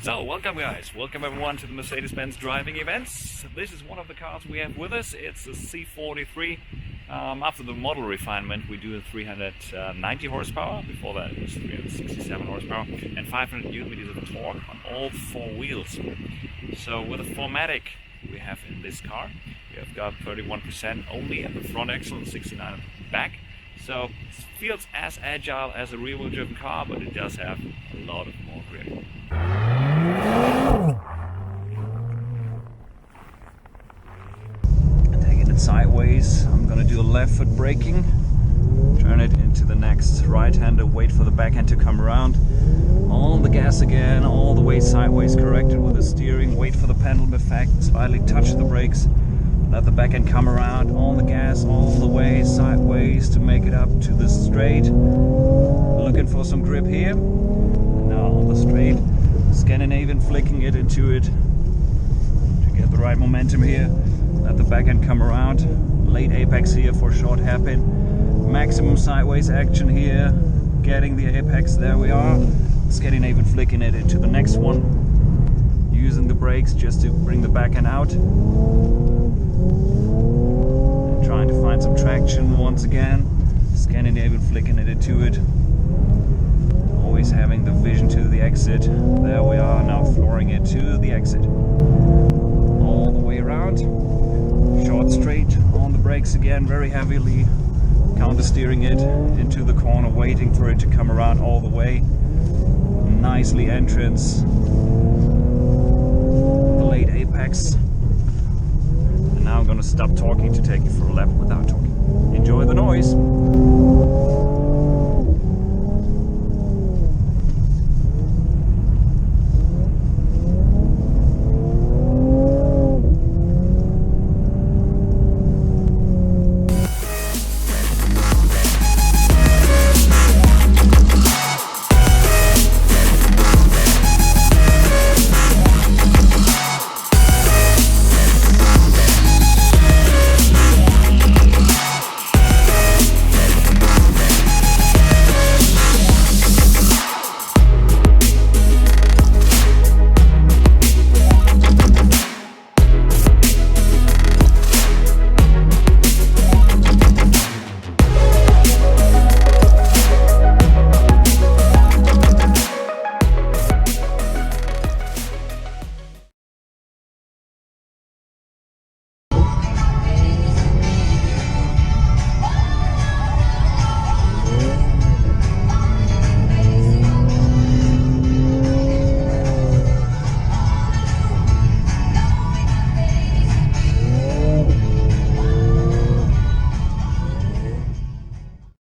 So, welcome guys, welcome everyone to the Mercedes-Benz Driving Events. This is one of the cars we have with us. It's a C43. After the model refinement, we do a 390 horsepower. Before that, it was 367 horsepower and 500 newton meters of torque on all four wheels. So, with a 4Matic we have in this car, we have got 31% only at the front axle and 69% at the back. So, it feels as agile as a rear-wheel driven car, but it does have a lot of more grip. Taking it sideways, I'm gonna do a left foot braking, turn it into the next right-hander, wait for the backhand to come around, on the gas again, all the way sideways, corrected with the steering, wait for the pendulum effect, slightly touch the brakes, let the backhand come around, on the gas, all the way sideways to make it up to the straight, looking for some grip here, and now on the straight, Scandinavian flicking it into it to get the right momentum here. Let the backhand come around. Late apex here for short hairpin. Maximum sideways action here. Getting the apex, there we are. Scandinavian flicking it into the next one. Using the brakes just to bring the backhand out. And trying to find some traction once again. Scandinavian flicking it into it. Always having the vision to the exit. There we are, now flooring it to the exit. All the way around. Short straight on the brakes again, very heavily. Counter steering it into the corner, waiting for it to come around all the way. Nicely entrance. The late apex. And now I'm going to stop talking to take you for a lap without talking. Enjoy the noise.